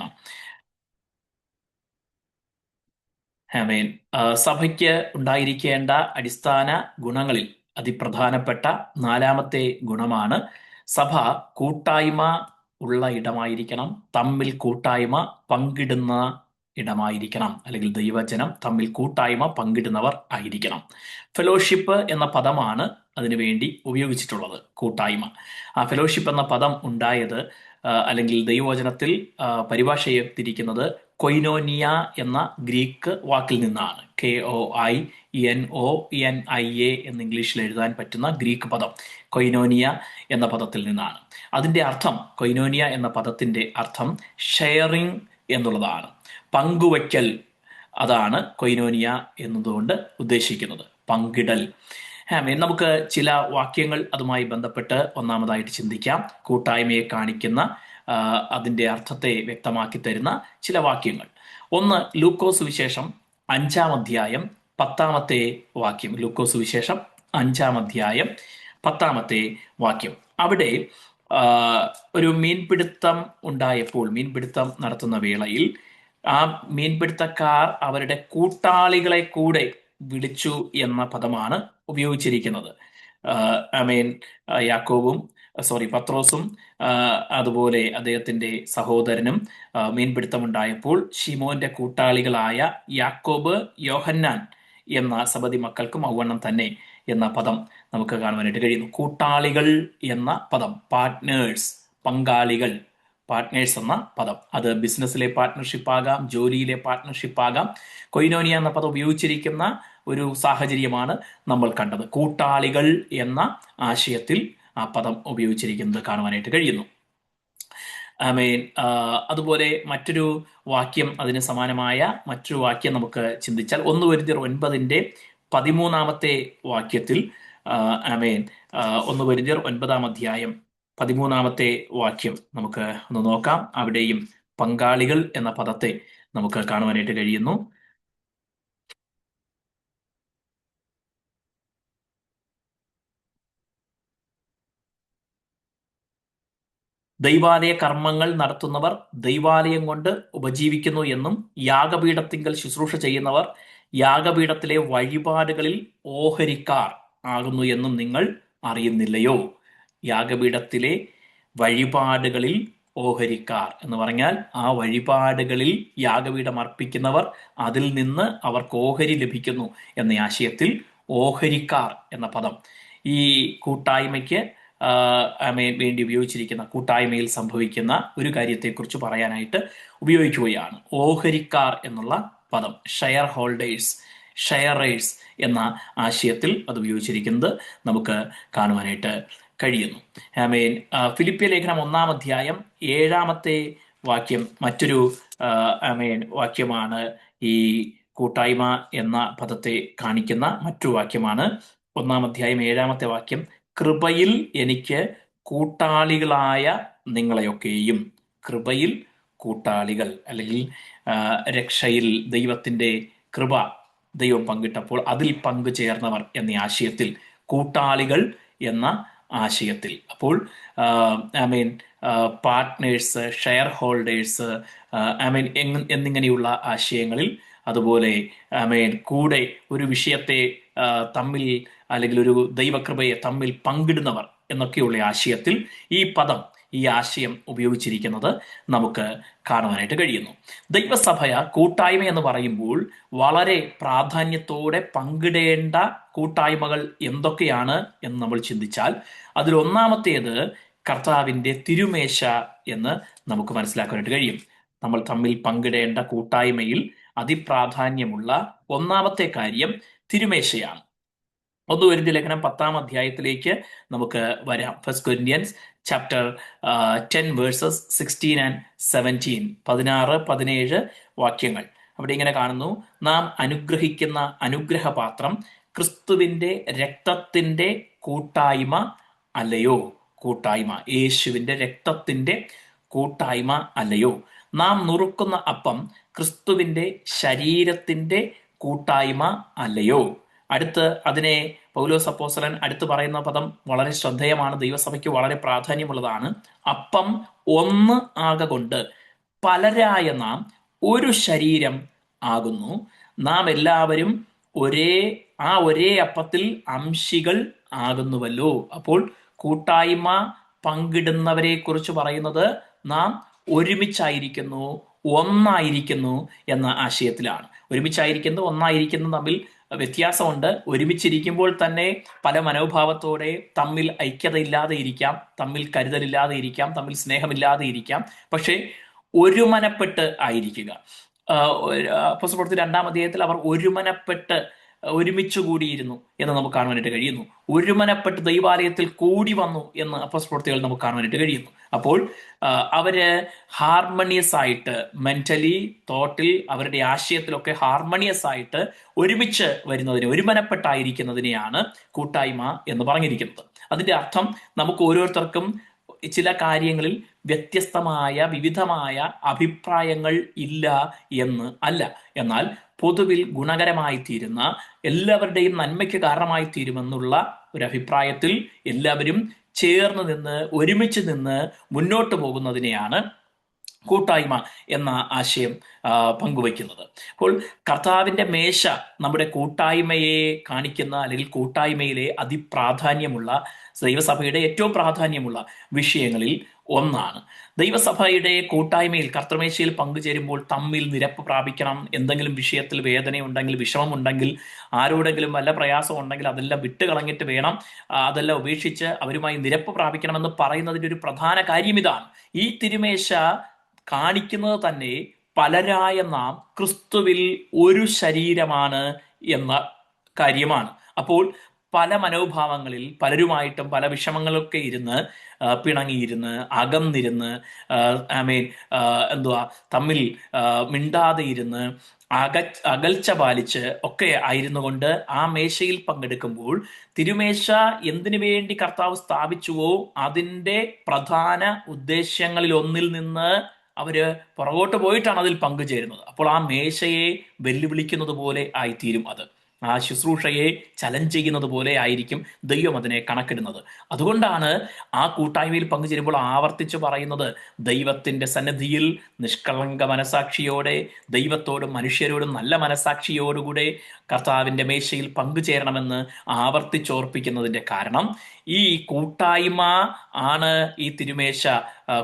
ഉണ്ടായിരിക്കണം. ആമേൻ. സഭയ്ക്ക് ഉണ്ടായിരിക്കേണ്ട അടിസ്ഥാന ഗുണങ്ങളിൽ അതിപ്രധാനപ്പെട്ട നാലാമത്തെ ഗുണമാണ് സഭ കൂട്ടായ്മ ഉള്ള ഇടമായിരിക്കണം. തമ്മിൽ കൂട്ടായ്മ പങ്കിടുന്ന ഇടമായിരിക്കണം, അല്ലെങ്കിൽ ദൈവജനം തമ്മിൽ കൂട്ടായ്മ പങ്കിടുന്നവർ ആയിരിക്കണം. ഫെലോഷിപ്പ് എന്ന പദമാണ് അതിനുവേണ്ടി ഉപയോഗിച്ചിട്ടുള്ളത്, കൂട്ടായ്മ. ആ ഫെലോഷിപ്പ് എന്ന പദം ഉണ്ടായത് അല്ലെങ്കിൽ ദൈവവചനത്തിൽ പരിഭാഷ ചെയ്തിരിക്കുന്നത് കൊയിനോനിയ എന്ന ഗ്രീക്ക് വാക്കിൽ നിന്നാണ്. KOINONIA എന്ന് ഇംഗ്ലീഷിൽ എഴുതാൻ പറ്റുന്ന ഗ്രീക്ക് പദം കൊയിനോനിയ എന്ന പദത്തിൽ നിന്നാണ്. അതിന്റെ അർത്ഥം, കൊയിനോനിയ എന്ന പദത്തിന്റെ അർത്ഥം ഷെയറിംഗ് എന്നുള്ളതാണ്, പങ്കുവയ്ക്കൽ. അതാണ് കൊയിനോനിയ എന്നതുകൊണ്ട് ഉദ്ദേശിക്കുന്നത്, പങ്കിടൽ. നമുക്ക് ചില വാക്യങ്ങൾ അതുമായി ബന്ധപ്പെട്ട് ഒന്നാമതായിട്ട് ചിന്തിക്കാം. കൂട്ടായ്മയെ കാണിക്കുന്ന അതിന്റെ അർത്ഥത്തെ വ്യക്തമാക്കി തരുന്ന ചില വാക്യങ്ങൾ. ഒന്ന്, ലൂക്കോസ് വിശേഷം 5-ാം അധ്യായം 10-ാമത്തെ വാക്യം. ലൂക്കോസ് വിശേഷം 5-ാം അധ്യായം 10-ാമത്തെ വാക്യം. അവിടെ ഒരു മീൻപിടുത്തം ഉണ്ടായപ്പോൾ, മീൻപിടുത്തം നടത്തുന്ന വേളയിൽ ആ മീൻപിടുത്തക്കാർ അവരുടെ കൂട്ടാളികളെ കൂടെ വിളിച്ചു എന്ന പദമാണ് ഉപയോഗിച്ചിരിക്കുന്നത്. യാക്കോബും പത്രോസും അതുപോലെ അദ്ദേഹത്തിന്റെ സഹോദരനും മീൻപിടുത്തമുണ്ടായപ്പോൾ ഷിമോന്റെ കൂട്ടാളികളായ യാക്കോബ്, യോഹന്നാൻ എന്ന സബദി മക്കൾക്കും ഔവണ്ണം തന്നെ എന്ന പദം നമുക്ക് കാണുവാനായിട്ട് കഴിയുന്നു. കൂട്ടാളികൾ എന്ന പദം, പാർട്ട്നേഴ്സ്, പങ്കാളികൾ, പാർട്ട്നേഴ്സ് എന്ന പദം, അത് ബിസിനസ്സിലെ പാർട്ട്ണർഷിപ്പ് ആകാം, ജോലിയിലെ പാർട്ട്ണർഷിപ്പ് ആകാം. കൊയിനോനിയ എന്ന പദം ഉപയോഗിച്ചിരിക്കുന്ന ഒരു സാഹചര്യമാണ് നമ്മൾ കണ്ടത്. കൂട്ടാളികൾ എന്ന ആശയത്തിൽ ആ പദം ഉപയോഗിച്ചിരിക്കുന്നത് കാണുവാനായിട്ട് കഴിയുന്നു. അതുപോലെ മറ്റൊരു വാക്യം, അതിന് സമാനമായ മറ്റൊരു വാക്യം നമുക്ക് ചിന്തിച്ചാൽ 1 കൊരിന്ത്യർ 9-ന്റെ 13-ാമത്തെ വാക്യത്തിൽ 1 കൊരിന്ത്യർ 9-ാം അധ്യായം 13-ാമത്തെ വാക്യം നമുക്ക് ഒന്ന് നോക്കാം. അവിടെയും പങ്കാളികൾ എന്ന പദത്തെ നമുക്ക് കാണുവാനായിട്ട് കഴിയുന്നു. ദൈവാലയ കർമ്മങ്ങൾ നടത്തുന്നവർ ദൈവാലയം കൊണ്ട് ഉപജീവിക്കുന്നു എന്നും യാഗപീഠത്തിങ്കൽ ശുശ്രൂഷ ചെയ്യുന്നവർ യാഗപീഠത്തിലെ വഴിപാടുകളിൽ ഓഹരിക്കാർ ആകുന്നു എന്നും നിങ്ങൾ അറിയുന്നില്ലയോ? യാഗപീഠത്തിലെ വഴിപാടുകളിൽ ഓഹരിക്കാർ എന്ന് പറഞ്ഞാൽ ആ വഴിപാടുകളിൽ യാഗപീഠം അർപ്പിക്കുന്നവർ, അതിൽ നിന്ന് അവർക്ക് ഓഹരി ലഭിക്കുന്നു എന്ന ആശയത്തിൽ ഓഹരിക്കാർ എന്ന പദം ഈ കൂട്ടായ്മയ്ക്ക് വേണ്ടി ഉപയോഗിച്ചിരിക്കുന്ന, കൂട്ടായ്മയിൽ സംഭവിക്കുന്ന ഒരു കാര്യത്തെക്കുറിച്ച് പറയാനായിട്ട് ഉപയോഗിക്കുകയാണ്. ഓഹരിക്കാർ എന്നുള്ള പദം, ഷെയർ ഹോൾഡേഴ്സ്, ഷെയറേഴ്സ് എന്ന ആശയത്തിൽ അത് ഉപയോഗിച്ചിരിക്കുന്നത് നമുക്ക് കാണുവാനായിട്ട് കഴിയുന്നു. ഫിലിപ്പിയ ലേഖനം 1-ാം അധ്യായം 7-ാമത്തെ വാക്യം മറ്റൊരു വാക്യമാണ്. ഈ കൂട്ടായ്മ എന്ന പദത്തെ കാണിക്കുന്ന മറ്റൊരു വാക്യമാണ്. 1-ാം അധ്യായം 7-ാമത്തെ വാക്യം, കൃപയിൽ എനിക്ക് കൂട്ടാളികളായ നിങ്ങളെയൊക്കെയും. കൃപയിൽ കൂട്ടാളികൾ, അല്ലെങ്കിൽ രക്ഷയിൽ ദൈവത്തിന്റെ കൃപ ദൈവം പങ്കിട്ടപ്പോൾ അതിൽ പങ്കുചേർന്നവർ എന്ന ആശയത്തിൽ, കൂട്ടാളികൾ എന്ന ആശയത്തിൽ. അപ്പോൾ പാർട്ട്നേഴ്സ്, ഷെയർ ഹോൾഡേഴ്സ് എന്നിങ്ങനെയുള്ള ആശയങ്ങളിൽ, അതുപോലെ കൂടെ ഒരു വിഷയത്തെ തമ്മിൽ, അല്ലെങ്കിൽ ഒരു ദൈവകൃപയെ തമ്മിൽ പങ്കിടുന്നവർ എന്നൊക്കെയുള്ള ആശയത്തിൽ ഈ പദം, ഈ ആശയം ഉപയോഗിച്ചിരിക്കുന്നത് നമുക്ക് കാണുവാനായിട്ട് കഴിയുന്നു. ദൈവസഭ കൂട്ടായ്മ എന്ന് പറയുമ്പോൾ വളരെ പ്രാധാന്യത്തോടെ പങ്കിടേണ്ട കൂട്ടായ്മകൾ എന്തൊക്കെയാണ് എന്ന് നമ്മൾ ചിന്തിച്ചാൽ അതിൽ ഒന്നാമത്തേത് കർത്താവിന്റെ തിരുമേശ എന്ന് നമുക്ക് മനസ്സിലാക്കാനായിട്ട് കഴിയും. നമ്മൾ തമ്മിൽ പങ്കിടേണ്ട കൂട്ടായ്മയിൽ അതിപ്രാധാന്യമുള്ള ഒന്നാമത്തെ കാര്യം തിരുമേശയാണ്. 1 കൊരിന്ത്യർ ലേഖനം 10-ാം അധ്യായത്തിലേക്ക് നമുക്ക് വരാം. 1 Corinthians chapter 10 verses 16 and 17, 16-17 വാക്യങ്ങൾ. അവിടെ ഇങ്ങനെ കാണുന്നു: നാം അനുഗ്രഹിക്കുന്ന അനുഗ്രഹപാത്രം ക്രിസ്തുവിന്റെ രക്തത്തിന്റെ കൂട്ടായ്മ അല്ലയോ? കൂട്ടായ്മ, യേശുവിന്റെ രക്തത്തിന്റെ കൂട്ടായ്മ അല്ലയോ? നാം നുറുക്കുന്ന അപ്പം ക്രിസ്തുവിന്റെ ശരീരത്തിന്റെ കൂട്ടായ്മ അല്ലയോ? അടുത്ത് അതിനെ പൗലോസ് അപ്പോസ്തലൻ അടുത്ത് പറയുന്ന പദം വളരെ ശ്രദ്ധേയമാണ്, ദൈവസഭയ്ക്ക് വളരെ പ്രാധാന്യമുള്ളതാണ്. അപ്പം ഒന്ന് ആകൊണ്ട് പലരായ നാം ഒരു ശരീരം ആകുന്നു. നാം എല്ലാവരും ഒരേ അപ്പത്തിൽ അംശികൾ ആകുന്നുവല്ലോ. അപ്പോൾ കൂട്ടായ്മ പങ്കിടുന്നവരെ കുറിച്ച് പറയുന്നത് നാം ഒരുമിച്ചായിരിക്കുന്നു, ഒന്നായിരിക്കുന്നു എന്ന ആശയത്തിലാണ്. ഒരുമിച്ചായിരിക്കുന്നു, ഒന്നായിരിക്കുന്നു തമ്മിൽ വ്യത്യാസമുണ്ട്. ഒരുമിച്ചിരിക്കുമ്പോൾ തന്നെ പല മനോഭാവത്തോടെ തമ്മിൽ ഐക്യതയില്ലാതെ ഇരിക്കാം, തമ്മിൽ കരുതലില്ലാതെ ഇരിക്കാം, തമ്മിൽ സ്നേഹമില്ലാതെ ഇരിക്കാം. പക്ഷെ ഒരുമനപ്പെട്ട് ആയിരിക്കുക. അപ്പോസ്തലപ്രവൃത്തി 2-ാം അധ്യായത്തിൽ അവർ ഒരുമനപ്പെട്ട് ഒരുമിച്ച് കൂടിയിരുന്നു എന്ന് നമുക്ക് കാണുവാനായിട്ട് കഴിയുന്നു. ഒരുമനപ്പെട്ട് ദൈവാലയത്തിൽ കൂടി വന്നു എന്ന് അപ്പോസ്തലപ്രവൃത്തികൾ നമുക്ക് കാണുവാനായിട്ട് കഴിയുന്നു. അപ്പോൾ അവര് ഹാർമണിയസ് ആയിട്ട്, മെന്റലി, തോട്ടിൽ, അവരുടെ ആശയത്തിലൊക്കെ ഹാർമണിയസ് ആയിട്ട് ഒരുമിച്ച് വരുന്നതിനെ, ഒരുമനപ്പെട്ടായിരിക്കുന്നതിനെയാണ് കൂട്ടായ്മ എന്ന് പറഞ്ഞിരിക്കുന്നത്. അതിന്റെ അർത്ഥം നമുക്ക് ഓരോരുത്തർക്കും ചില കാര്യങ്ങളിൽ വ്യത്യസ്തമായ വിവിധമായ അഭിപ്രായങ്ങൾ ഇല്ല എന്ന് അല്ല. എന്നാൽ പൊതുവിൽ ഗുണകരമായി തീരുന്ന, എല്ലാവരുടെയും നന്മയ്ക്ക് കാരണമായി തീരുമെന്നുള്ള ഒരു അഭിപ്രായത്തിൽ എല്ലാവരും ചേർന്ന് നിന്ന്, ഒരുമിച്ച് നിന്ന് മുന്നോട്ട് പോകുന്നതിനെയാണ് കൂട്ടായ്മ എന്ന ആശയം പങ്കുവയ്ക്കുന്നത്. അപ്പോൾ കർത്താവിന്റെ മേശ നമ്മുടെ കൂട്ടായ്മയെ കാണിക്കുന്ന, അല്ലെങ്കിൽ കൂട്ടായ്മയിലെ അതിപ്രാധാന്യമുള്ള, ദൈവസഭയുടെ ഏറ്റവും പ്രാധാന്യമുള്ള വിഷയങ്ങളിൽ ഒന്നാണ്. ദൈവസഭയുടെ കൂട്ടായ്മയിൽ, കർത്തൃമേശയിൽ പങ്കുചേരുമ്പോൾ തമ്മിൽ നിരപ്പ് പ്രാപിക്കണം. എന്തെങ്കിലും വിഷയത്തിൽ വേദനയുണ്ടെങ്കിൽ, വിഷമമുണ്ടെങ്കിൽ, ആരോടെങ്കിലും വല്ല പ്രയാസം ഉണ്ടെങ്കിൽ അതെല്ലാം വിട്ടുകളഞ്ഞിട്ട് വേണം, അതെല്ലാം ഉപേക്ഷിച്ച് അവരുമായി നിരപ്പ് പ്രാപിക്കണമെന്ന് പറയുന്നതിൻ്റെ ഒരു പ്രധാന കാര്യം ഇതാണ്. ഈ തിരുമേശ കാണിക്കുന്നത് തന്നെ പലരായ നാം ക്രിസ്തുവിൽ ഒരു ശരീരമാണ് എന്ന കാര്യമാണ്. അപ്പോൾ പല മനോഭാവങ്ങളിൽ പലരുമായിട്ടും പല വിഷമങ്ങളൊക്കെ ഇരുന്ന് പിണങ്ങിയിരുന്ന്, അകന്നിരുന്ന്, തമ്മിൽ മിണ്ടാതെ ഇരുന്ന്, അകൽച്ച പാലിച്ച് ഒക്കെ ആയിരുന്നു കൊണ്ട് ആ മേശയിൽ പങ്കെടുക്കുമ്പോൾ തിരുമേശ എന്തിനു വേണ്ടി കർത്താവ് സ്ഥാപിച്ചുവോ അതിൻ്റെ പ്രധാന ഉദ്ദേശ്യങ്ങളിൽ ഒന്നിൽ നിന്ന് അവര് പുറകോട്ട് പോയിട്ടാണ് അതിൽ പങ്കുചേരുന്നത്. അപ്പോൾ ആ മേശയെ വെല്ലുവിളിക്കുന്നത് പോലെ ആയിത്തീരും. അത് ആ ശുശ്രൂഷയെ ചലഞ്ച് ചെയ്യുന്നത് പോലെ ആയിരിക്കും ദൈവം അതിനെ കണക്കിടുന്നത്. അതുകൊണ്ടാണ് ആ കൂട്ടായ്മയിൽ പങ്കുചേരുമ്പോൾ ആവർത്തിച്ച് പറയുന്നത്, ദൈവത്തിന്റെ സന്നിധിയിൽ നിഷ്കളങ്ക മനസാക്ഷിയോടെ, ദൈവത്തോടും മനുഷ്യരോടും നല്ല മനസാക്ഷിയോടുകൂടെ കർത്താവിന്റെ മേശയിൽ പങ്കുചേരണമെന്ന് ആവർത്തിച്ചോർപ്പിക്കുന്നതിന്റെ കാരണം ഈ കൂട്ടായ്മ ആണ് ഈ തിരുമേശ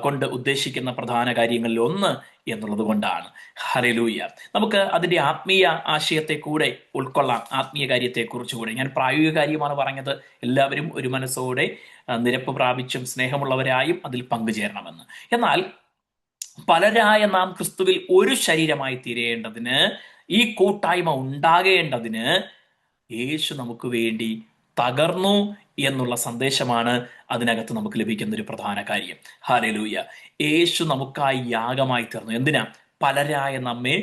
കൊണ്ട് ഉദ്ദേശിക്കുന്ന പ്രധാന കാര്യങ്ങളിൽ ഒന്ന് എന്നുള്ളത് കൊണ്ടാണ്. ഹല്ലേലൂയ. നമുക്ക് അതിന്റെ ആത്മീയ ആശയത്തെ കൂടെ ഉൾക്കൊള്ളാം, ആത്മീയ കാര്യത്തെ കുറിച്ചുകൂടെ. ഞാൻ പ്രായോഗിക കാര്യമാണ് പറഞ്ഞത്. എല്ലാവരും ഒരു മനസ്സോടെ നിരപ്പ് പ്രാപിച്ചും സ്നേഹമുള്ളവരായും അതിൽ പങ്കുചേരണമെന്ന്. എന്നാൽ പലരായ നാം ക്രിസ്തുവിൽ ഒരു ശരീരമായി തീരേണ്ടതിന്, ഈ കൂട്ടായ്മ ഉണ്ടാകേണ്ടതിന് യേശു നമുക്ക് വേണ്ടി തകർന്നു എന്നുള്ള സന്ദേശമാണ് അതിനകത്ത് നമുക്ക് ലഭിക്കുന്ന ഒരു പ്രധാന കാര്യം. ഹല്ലേലൂയ. യേശു നമുക്കായി യാഗമായി തീർന്നു. എന്തിനാ? പലരായ നമ്മെ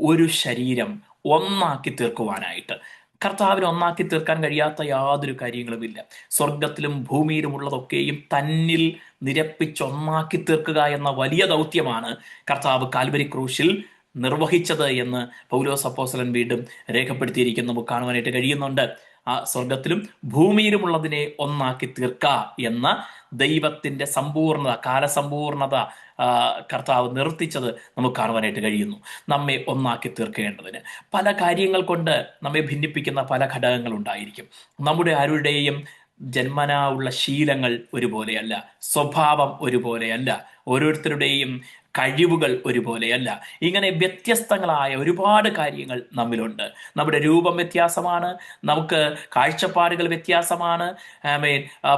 ഒരു ശരീരം ഒന്നാക്കി തീർക്കുവാനായിട്ട്. കർത്താവിനെ ഒന്നാക്കി തീർക്കാൻ കഴിയാത്ത യാതൊരു കാര്യങ്ങളുമില്ല. സ്വർഗത്തിലും ഭൂമിയിലും ഉള്ളതൊക്കെയും തന്നിൽ നിരപ്പിച്ചൊന്നാക്കി തീർക്കുക എന്ന വലിയ ദൗത്യമാണ് കർത്താവ് കാൽവരി ക്രൂശിൽ നിർവഹിച്ചത് എന്ന് പൗലോസ് അപ്പോസ്തലൻ വീണ്ടും രേഖപ്പെടുത്തിയിരിക്കുന്നു, നമുക്ക് കാണുവാനായിട്ട് കഴിയുന്നുണ്ട്. ആ സ്വർഗത്തിലും ഭൂമിയിലുമുള്ളതിനെ ഒന്നാക്കി തീർക്ക എന്ന ദൈവത്തിന്റെ സമ്പൂർണത, കാലസമ്പൂർണത കർത്താവ് നിർത്തിച്ചത് നമുക്ക് കാണുവാനായിട്ട് കഴിയുന്നു. നമ്മെ ഒന്നാക്കി തീർക്കേണ്ടതിന് പല കാര്യങ്ങൾ കൊണ്ട് നമ്മെ ഭിന്നിപ്പിക്കുന്ന പല ഘടകങ്ങൾ ഉണ്ടായിരിക്കും. നമ്മുടെ ആരുടെയും ജന്മനാ ഉള്ള ശീലങ്ങൾ ഒരുപോലെയല്ല, സ്വഭാവം ഒരുപോലെയല്ല, ഓരോരുത്തരുടെയും കഴിവുകൾ ഒരുപോലെയല്ല. ഇങ്ങനെ വ്യത്യസ്തങ്ങളായ ഒരുപാട് കാര്യങ്ങൾ നമ്മിലുണ്ട്. നമ്മുടെ രൂപം വ്യത്യാസമാണ്, നമുക്ക് കാഴ്ചപ്പാടുകൾ വ്യത്യാസമാണ്.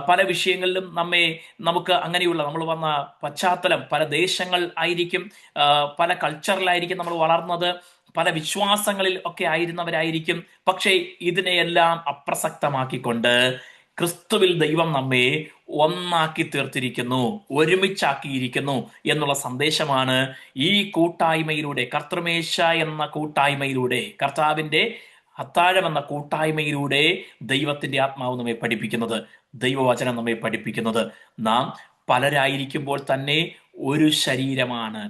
പല വിഷയങ്ങളിലും നമുക്ക് അങ്ങനെയുള്ള നമ്മൾ വന്ന പശ്ചാത്തലം, പല ദേശങ്ങൾ ആയിരിക്കും, പല കൾച്ചറിലായിരിക്കും നമ്മൾ വളർന്നത്, പല വിശ്വാസങ്ങളിൽ ഒക്കെ ആയിരുന്നവരായിരിക്കും. പക്ഷേ ഇതിനെയെല്ലാം അപ്രസക്തമാക്കിക്കൊണ്ട് ക്രിസ്തുവിൽ ദൈവം നമ്മെ ഒന്നാക്കി തീർത്തിരിക്കുന്നു, ഒരുമിച്ചാക്കിയിരിക്കുന്നു എന്നുള്ള സന്ദേശമാണ് ഈ കൂട്ടായ്മയിലൂടെ, കർത്തൃമേശ എന്ന കൂട്ടായ്മയിലൂടെ, കർത്താവിന്റെ അത്താഴം എന്ന കൂട്ടായ്മയിലൂടെ ദൈവത്തിന്റെ ആത്മാവ് നമ്മെ പഠിപ്പിക്കുന്നത്, ദൈവവചനം നമ്മെ പഠിപ്പിക്കുന്നത്. നാം പലരായിരിക്കുമ്പോൾ തന്നെ ഒരു ശരീരമാണ്,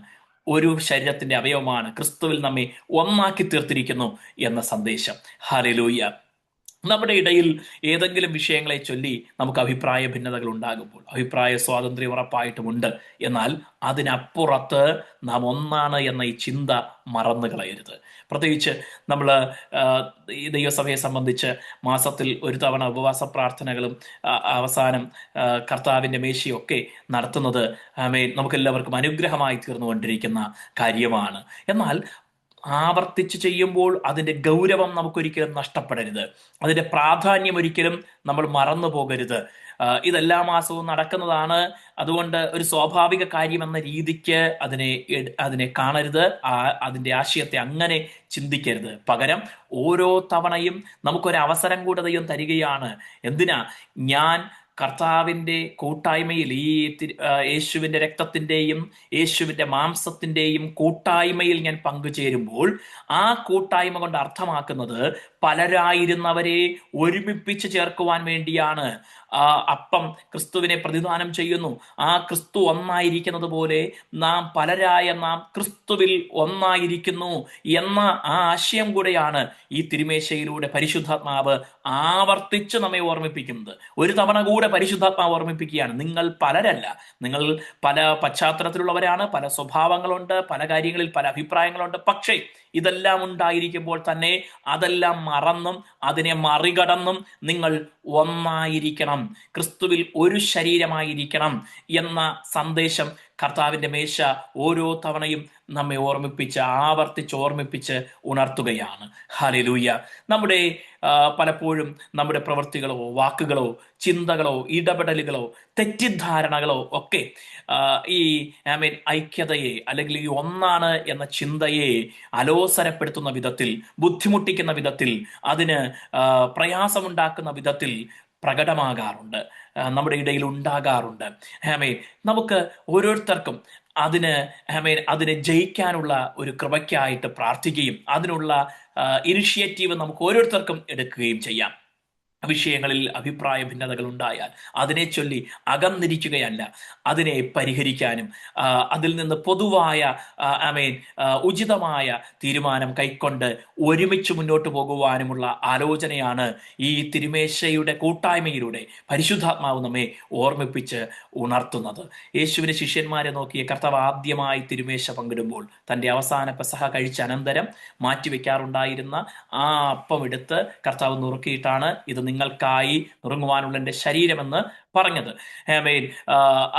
ഒരു ശരീരത്തിന്റെ അവയവമാണ്, ക്രിസ്തുവിൽ നമ്മെ ഒന്നാക്കി തീർത്തിരിക്കുന്നു എന്ന സന്ദേശം. ഹല്ലേലൂയ. നമ്മുടെ ഇടയിൽ ഏതെങ്കിലും വിഷയങ്ങളെ ചൊല്ലി നമുക്ക് അഭിപ്രായ ഭിന്നതകൾ ഉണ്ടാകുമ്പോൾ അഭിപ്രായ സ്വാതന്ത്ര്യം ഉറപ്പായിട്ടുമുണ്ട്. എന്നാൽ അതിനപ്പുറത്ത് നാം ഒന്നാണ് എന്ന ഈ ചിന്ത മറന്നു കളയരുത്. പ്രത്യേകിച്ച് നമ്മൾ ഈ ദൈവസഭയെ സംബന്ധിച്ച് മാസത്തിൽ ഒരു തവണ ഉപവാസ പ്രാർത്ഥനകളും അവസാനം കർത്താവിൻ്റെ മേശയൊക്കെ നടത്തുന്നത് നമുക്കെല്ലാവർക്കും അനുഗ്രഹമായി തീർന്നുകൊണ്ടിരിക്കുന്ന കാര്യമാണ്. എന്നാൽ ആവർത്തിച്ച് ചെയ്യുമ്പോൾ അതിൻ്റെ ഗൗരവം നമുക്കൊരിക്കലും നഷ്ടപ്പെടരുത്. അതിൻ്റെ പ്രാധാന്യം ഒരിക്കലും നമ്മൾ മറന്നു പോകരുത്. ഇതെല്ലാ മാസവും നടക്കുന്നതാണ്, അതുകൊണ്ട് ഒരു സ്വാഭാവിക കാര്യം എന്ന രീതിക്ക് അതിനെ കാണരുത്. അതിൻ്റെ ആശയത്തെ അങ്ങനെ ചിന്തിക്കരുത്. പകരം ഓരോ തവണയും നമുക്കൊരു അവസരം കൂടെ ദൈവം തരികയാണ്. എന്തിനാ? ഞാൻ കർത്താവിൻ്റെ കൂട്ടായ്മയിൽ, ഈ യേശുവിൻ്റെ രക്തത്തിൻ്റെയും യേശുവിൻ്റെ മാംസത്തിൻ്റെയും കൂട്ടായ്മയിൽ ഞാൻ പങ്കുചേരുമ്പോൾ ആ കൂട്ടായ്മ കൊണ്ട് അർത്ഥമാക്കുന്നത് പലരായിരുന്നവരെ ഒരുമിപ്പിച്ച് ചേർക്കുവാൻ വേണ്ടിയാണ്. അപ്പം ക്രിസ്തുവിനെ പ്രതിദാനം ചെയ്യുന്നു. ആ ക്രിസ്തു ഒന്നായിരിക്കുന്നത് പോലെ നാം നാം ക്രിസ്തുവിൽ ഒന്നായിരിക്കുന്നു എന്ന ആ ആശയം കൂടെയാണ് ഈ തിരുമേശയിലൂടെ പരിശുദ്ധാത്മാവ് ആവർത്തിച്ച് നമ്മെ ഓർമ്മിപ്പിക്കുന്നത്. ഒരു തവണ കൂടെ പരിശുദ്ധാത്മാവ് ഓർമ്മിപ്പിക്കുകയാണ്, നിങ്ങൾ പലരല്ല, നിങ്ങൾ പല പശ്ചാത്തലത്തിലുള്ളവരാണ്, പല സ്വഭാവങ്ങളുണ്ട്, പല കാര്യങ്ങളിൽ പല അഭിപ്രായങ്ങളുണ്ട്. പക്ഷേ ഇതെല്ലാം ഉണ്ടായിരിക്കുമ്പോൾ തന്നെ അതെല്ലാം മറന്നും അതിനെ മറികടന്നും നിങ്ങൾ ഒന്നായിരിക്കണം, ക്രിസ്തുവിൽ ഒരു ശരീരമായിരിക്കണം എന്ന സന്ദേശം കർത്താവിൻ്റെ മേശ ഓരോ തവണയും നമ്മെ ഓർമ്മിപ്പിച്ച് ഉണർത്തുകയാണ്. ഹല്ലേലൂയ. നമ്മുടെ പലപ്പോഴും നമ്മുടെ പ്രവൃത്തികളോ വാക്കുകളോ ചിന്തകളോ ഇടപെടലുകളോ തെറ്റിദ്ധാരണകളോ ഒക്കെ ഈ ഐക്യതയെ അല്ലെങ്കിൽ ഈ ഒന്നാണ് എന്ന ചിന്തയെ അലോസരപ്പെടുത്തുന്ന വിധത്തിൽ, ബുദ്ധിമുട്ടിക്കുന്ന വിധത്തിൽ, അതിന് പ്രയാസമുണ്ടാക്കുന്ന വിധത്തിൽ പ്രകടമാകാറുണ്ട്, നമ്മുടെ ഇടയിൽ ഉണ്ടാകാറുണ്ട്. നമുക്ക് ഓരോരുത്തർക്കും അതിനെ ജയിക്കാനുള്ള ഒരു കൃപയ്ക്കായിട്ട് പ്രാർത്ഥിക്കുകയും അതിനുള്ള ഇനിഷ്യേറ്റീവ് നമുക്ക് ഓരോരുത്തർക്കും എടുക്കുകയും ചെയ്യാം. വിഷയങ്ങളിൽ അഭിപ്രായ ഭിന്നതകൾ ഉണ്ടായാൽ അതിനെ ചൊല്ലി അകന്നിരിക്കുകയല്ല, അതിനെ പരിഹരിക്കാനും അതിൽ നിന്ന് പൊതുവായ ഉചിതമായ തീരുമാനം കൈക്കൊണ്ട് ഒരുമിച്ച് മുന്നോട്ട് പോകുവാനുമുള്ള ആലോചനയാണ് ഈ തിരുമേശയുടെ കൂട്ടായ്മയിലൂടെ പരിശുദ്ധാത്മാവ് നമ്മെ ഓർമ്മിപ്പിച്ച് ഉണർത്തുന്നത്. യേശുവിന് ശിഷ്യന്മാരെ നോക്കിയ കർത്താവ് ആദ്യമായി തിരുമേശ പങ്കിടുമ്പോൾ തൻ്റെ അവസാന പെസഹ കഴിച്ച അനന്തരം മാറ്റിവെക്കാറുണ്ടായിരുന്ന ആ അപ്പം എടുത്ത് കർത്താവ് നുറുക്കിയിട്ടാണ് ഇത് നിങ്ങൾക്കായി നുറുങ്ങുവാനുള്ള എൻ്റെ ശരീരമെന്ന് പറഞ്ഞത്.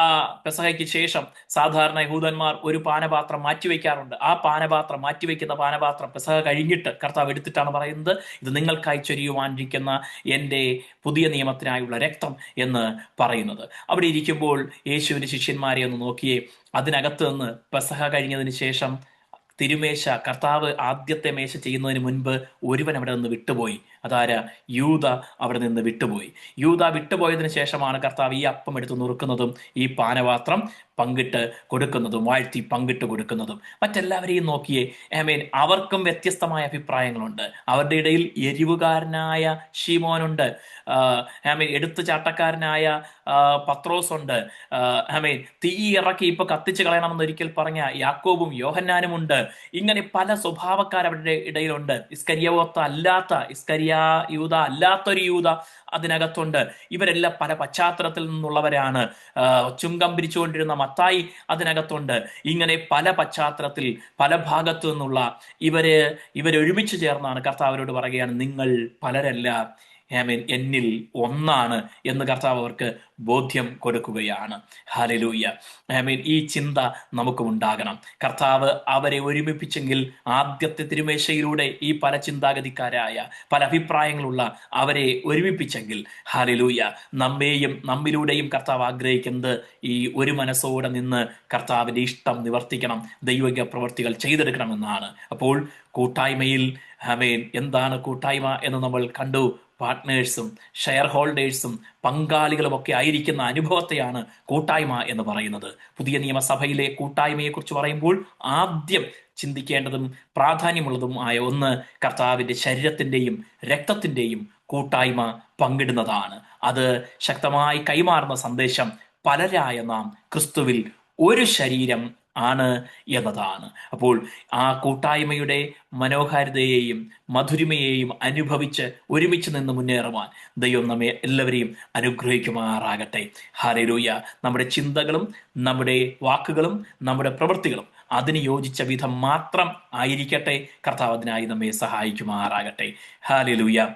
ആ പെസഹയ്ക്ക് ശേഷം സാധാരണ യഹൂദന്മാർ ഒരു പാനപാത്രം മാറ്റിവെക്കാറുണ്ട്. ആ മാറ്റിവെക്കുന്ന പാനപാത്രം പെസഹ കഴിഞ്ഞിട്ട് കർത്താവ് എടുത്തിട്ടാണ് പറയുന്നത്, ഇത് നിങ്ങൾക്കായി ചൊരിയുവാനിരിക്കുന്ന എൻ്റെ പുതിയ നിയമത്തിനായുള്ള രക്തം എന്ന് പറയുന്നത്. അവിടെ ഇരിക്കുമ്പോൾ യേശുവിൻ്റെ ശിഷ്യന്മാരെ ഒന്ന് നോക്കിയേ. അതിനകത്ത് നിന്ന് പെസഹ കഴിഞ്ഞതിന് ശേഷം തിരുമേശ, കർത്താവ് ആദ്യത്തെ മേശ ചെയ്യുന്നതിന് മുൻപ് ഒരുവൻ അവിടെ നിന്ന് വിട്ടുപോയി. അതാരാ? യൂദ അവിടെ നിന്ന് വിട്ടുപോയി. യൂദ വിട്ടുപോയതിനു ശേഷമാണ് കർത്താവ് ഈ അപ്പം എടുത്ത് നുറുക്കുന്നതും ഈ പാനപാത്രം പങ്കിട്ട് കൊടുക്കുന്നതും വാഴ്ത്തി പങ്കിട്ട് കൊടുക്കുന്നതും. മറ്റെല്ലാവരെയും നോക്കിയേ, അവർക്കും വ്യത്യസ്തമായ അഭിപ്രായങ്ങളുണ്ട്. അവരുടെ ഇടയിൽ എരിവുകാരനായ ശീമോനുണ്ട്, എടുത്തുചാട്ടക്കാരനായ പത്രോസ് ഉണ്ട്, തീ ഇറക്കി ഇപ്പൊ കത്തിച്ചു കളയണമെന്ന് ഒരിക്കൽ പറഞ്ഞ യാക്കോബും യോഹന്നാനും ഉണ്ട്. ഇങ്ങനെ പല സ്വഭാവക്കാർ അവരുടെ ഇടയിലുണ്ട്. യൂദ അല്ലാത്തൊരു യൂദ അതിനകത്തുണ്ട്. ഇവരെല്ലാം പല പശ്ചാത്തലത്തിൽ നിന്നുള്ളവരാണ്. ചുങ്കം പിരിച്ചുകൊണ്ടിരുന്ന മത്തായി അതിനകത്തുണ്ട്. ഇങ്ങനെ പല പശ്ചാത്തലത്തിൽ പല ഭാഗത്തു നിന്നുള്ള ഇവരൊരുമിച്ച് ചേർന്നാണ് കർത്താവരോട് പറയുകയാണ്, നിങ്ങൾ പലരല്ല, എന്നിൽ ഒന്നാണ് എന്ന് കർത്താവ് അവർക്ക് ബോധ്യം കൊടുക്കുകയാണ്. ഹല്ലേലൂയ. ഈ ചിന്ത നമുക്കും ഉണ്ടാകണം. കർത്താവ് അവരെ ഒരുമിപ്പിച്ചെങ്കിൽ ആദ്യത്തെ തിരുമേശയിലൂടെ ഈ പല ചിന്താഗതിക്കാരായ പല അഭിപ്രായങ്ങളുള്ള അവരെ ഒരുമിപ്പിച്ചെങ്കിൽ, ഹല്ലേലൂയ, നമ്മിലൂടെയും കർത്താവ് ആഗ്രഹിക്കുന്നത് ഈ ഒരു മനസ്സോടെ നിന്ന് കർത്താവിന്റെ ഇഷ്ടം നിവർത്തിക്കണം, ദൈവിക പ്രവൃത്തികൾ ചെയ്തെടുക്കണമെന്നാണ്. അപ്പോൾ കൂട്ടായ്മയിൽ എന്താണ് കൂട്ടായ്മ എന്ന് നമ്മൾ കണ്ടു. പാർട്ട്നേഴ്സും ഷെയർ ഹോൾഡേഴ്സും പങ്കാളികളും ഒക്കെ ആയിരിക്കുന്ന അനുഭവത്തെയാണ് കൂട്ടായ്മ എന്ന് പറയുന്നത്. പുതിയ നിയമസഭയിലെ കൂട്ടായ്മയെക്കുറിച്ച് പറയുമ്പോൾ ആദ്യം ചിന്തിക്കേണ്ടതും പ്രാധാന്യമുള്ളതുമായ ഒന്ന് കർത്താവിൻ്റെ ശരീരത്തിൻ്റെയും രക്തത്തിൻ്റെയും കൂട്ടായ്മ പങ്കിടുന്നതാണ്. അത് ശക്തമായി കൈമാറുന്ന സന്ദേശം, പലരായ നാം ക്രിസ്തുവിൽ ഒരു ശരീരം ആണ് എന്നതാണ്. അപ്പോൾ ആ കൂട്ടായ്മയുടെ മനോഹാരിതയെയും മധുരിമയെയും അനുഭവിച്ച് ഒരുമിച്ച് നിന്ന് മുന്നേറുവാൻ ദൈവം നമ്മെ എല്ലാവരെയും അനുഗ്രഹിക്കുമാറാകട്ടെ. ഹല്ലേലൂയ. നമ്മുടെ ചിന്തകളും നമ്മുടെ വാക്കുകളും നമ്മുടെ പ്രവൃത്തികളും അതിന് യോജിച്ച വിധം മാത്രം ആയിരിക്കട്ടെ. കർത്താവ് അതിനായി നമ്മെ സഹായിക്കുമാറാകട്ടെ. ഹല്ലേലൂയ.